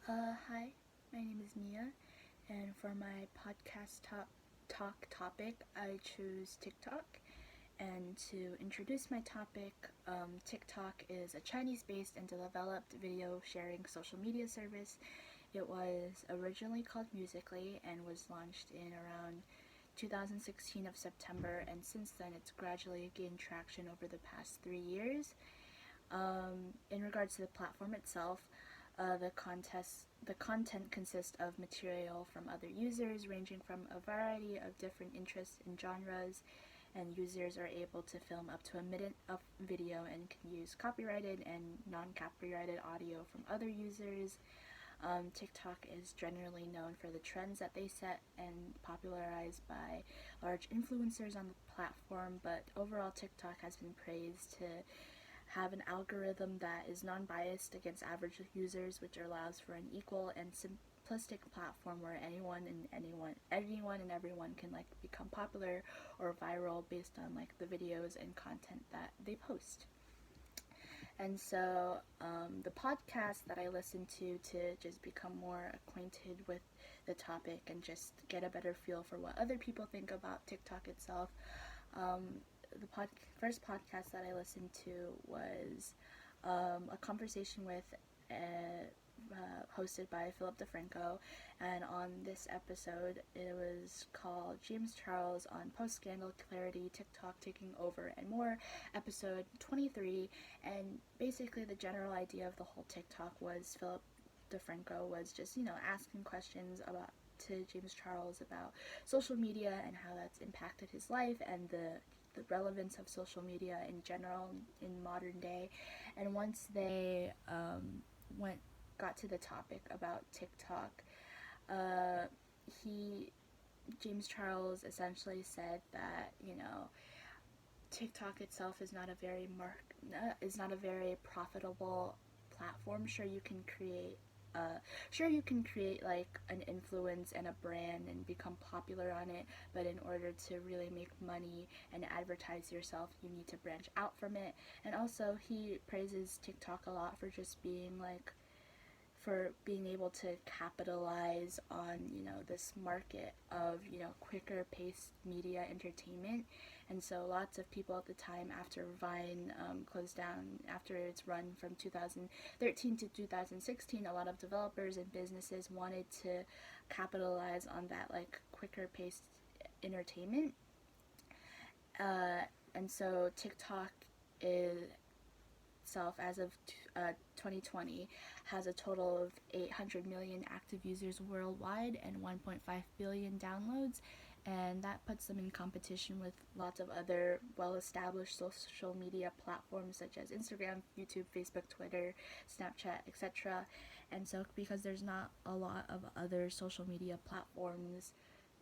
Hi, my name is Mia, and for my podcast talk topic, I choose TikTok. And to introduce my topic, TikTok is a Chinese based and developed video sharing social media service. It was originally called Musically and was launched in around 2016 of September, and since then it's gradually gained traction over the past 3 years. In regards to the platform itself, the content consists of material from other users ranging from a variety of different interests and genres, and users are able to film up to a minute of video and can use copyrighted and non-copyrighted audio from other users. TikTok is generally known for the trends that they set and popularized by large influencers on the platform, but overall TikTok has been praised to have an algorithm that is non-biased against average users, which allows for an equal and simplistic platform where anyone and everyone can like become popular or viral based on like the videos and content that they post. And so the podcast that I listen to just become more acquainted with the topic and just get a better feel for what other people think about TikTok itself. Um, the first podcast that I listened to was a conversation with hosted by Philip DeFranco, and on this episode it was called James Charles on Post-Scandal Clarity, TikTok Taking Over and More, episode 23, and basically the general idea of the whole TikTok was Philip DeFranco was just, asking questions to James Charles about social media and how that's impacted his life and the relevance of social media in general in modern day. And once they went got to the topic about TikTok, uh, he James Charles essentially said that TikTok itself is not a very profitable platform. Sure, you can create like an influence and a brand and become popular on it, but in order to really make money and advertise yourself, you need to branch out from it. And also, he praises TikTok a lot for being able to capitalize on this market of quicker paced media entertainment. And so lots of people at the time, after Vine closed down after its run from 2013 to 2016, a lot of developers and businesses wanted to capitalize on that like quicker paced entertainment. And so TikTok is itself, as of 2020, has a total of 800 million active users worldwide and 1.5 billion downloads, and that puts them in competition with lots of other well-established social media platforms such as Instagram, YouTube, Facebook, Twitter, Snapchat, etc. And so because there's not a lot of other social media platforms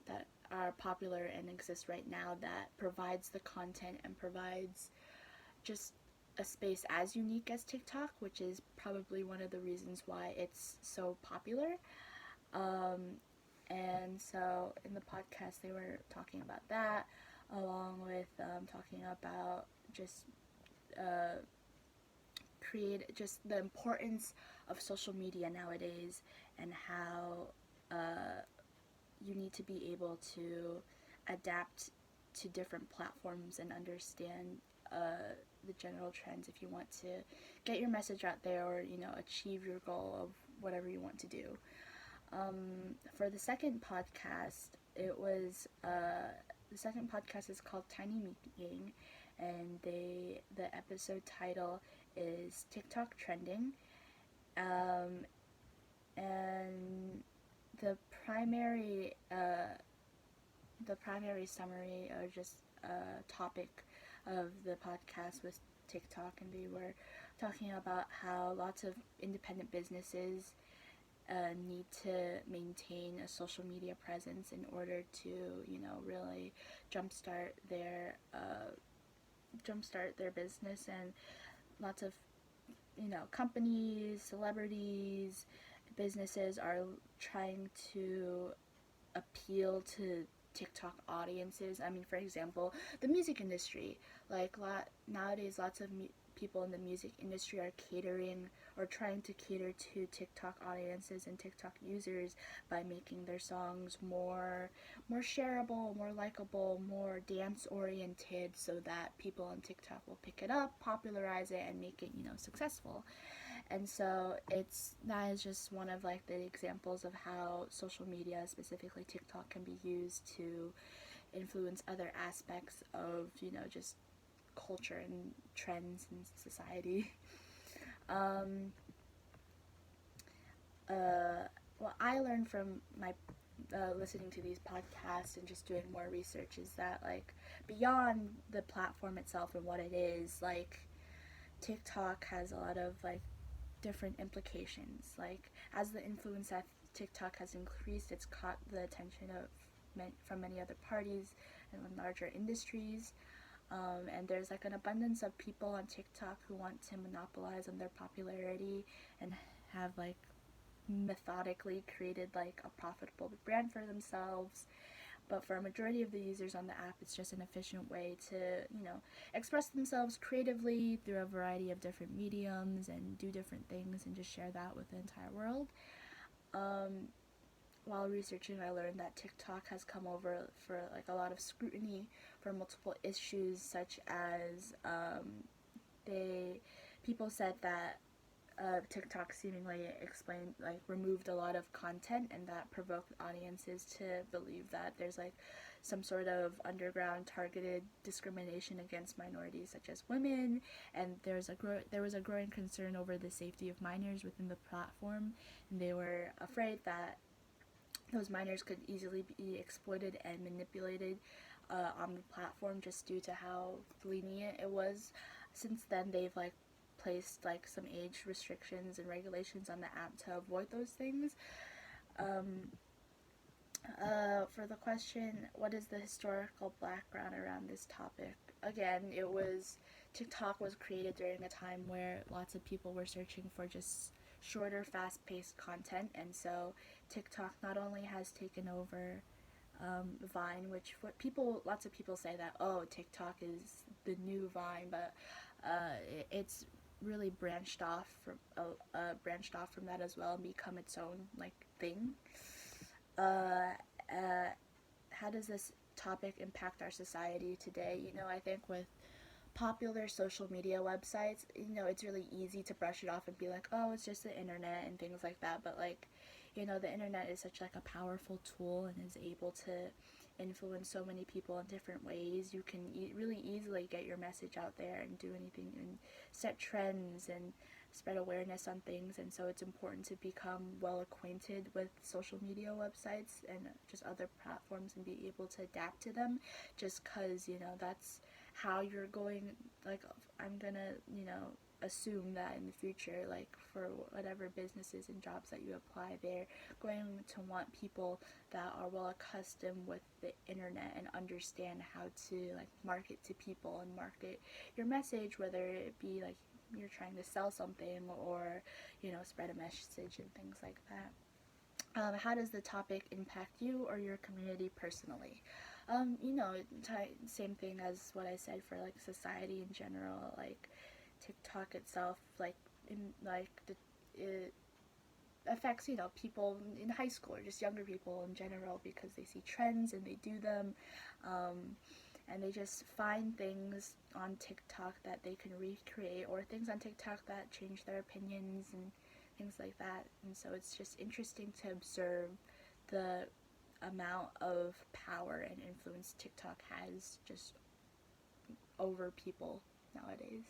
that are popular and exist right now that provides the content and provides just a space as unique as TikTok, which is probably one of the reasons why it's so popular. And so in the podcast, they were talking about that, along with talking about just just the importance of social media nowadays and how you need to be able to adapt to different platforms and understand the general trends if you want to get your message out there or achieve your goal of whatever you want to do. For the second podcast, the second podcast is called Tiny Meeting, and the episode title is TikTok Trending, and the primary summary or just topic of the podcast was TikTok, and they were talking about how lots of independent businesses need to maintain a social media presence in order to really jumpstart their business, and lots of companies, celebrities, businesses are trying to appeal to TikTok audiences. I mean, for example, the music industry. Nowadays, lots of people in the music industry are catering or trying to cater to TikTok audiences and TikTok users by making their songs more shareable, more likable, more dance oriented, so that people on TikTok will pick it up, popularize it, and make it, successful. And so that is just one of like the examples of how social media, specifically TikTok, can be used to influence other aspects of, just culture and trends in society. What I learned from my listening to these podcasts and just doing more research is that, like, beyond the platform itself and what it is, like, TikTok has a lot of like different implications. Like, as the influence of TikTok has increased, it's caught the attention of from many other parties and larger industries. And there's like an abundance of people on TikTok who want to monopolize on their popularity and have like methodically created like a profitable brand for themselves. But for a majority of the users on the app, it's just an efficient way to, express themselves creatively through a variety of different mediums and do different things and just share that with the entire world. While researching, I learned that TikTok has come over for like a lot of scrutiny for multiple issues, such as people said that TikTok seemingly removed a lot of content, and that provoked audiences to believe that there's like some sort of underground targeted discrimination against minorities such as women, and there was a growing concern over the safety of minors within the platform, and they were afraid that those minors could easily be exploited and manipulated on the platform just due to how lenient it was. Since then, they've like placed like some age restrictions and regulations on the app to avoid those things. For the question, what is the historical background around this topic? Again, TikTok was created during a time where lots of people were searching for just shorter, fast-paced content, and so TikTok not only has taken over Vine, which lots of people say that, oh, TikTok is the new Vine, but it's really branched off from that as well and become its own like thing. How does this topic impact our society today? I think with popular social media websites, it's really easy to brush it off and be like, oh, it's just the internet and things like that. But like, the internet is such like a powerful tool and is able to influence so many people in different ways. You can really easily get your message out there and do anything and set trends and spread awareness on things. And so it's important to become well acquainted with social media websites and just other platforms and be able to adapt to them, just because that's how you're going. Like, I'm gonna assume that in the future, like for whatever businesses and jobs that you apply, they're going to want people that are well accustomed with the internet and understand how to like market to people and market your message, whether it be like you're trying to sell something or spread a message and things like that. How does the topic impact you or your community personally? Same thing as what I said for like society in general. Like TikTok itself, it affects people in high school or just younger people in general, because they see trends and they do them, and they just find things on TikTok that they can recreate, or things on TikTok that change their opinions and things like that. And so it's just interesting to observe the amount of power and influence TikTok has just over people nowadays.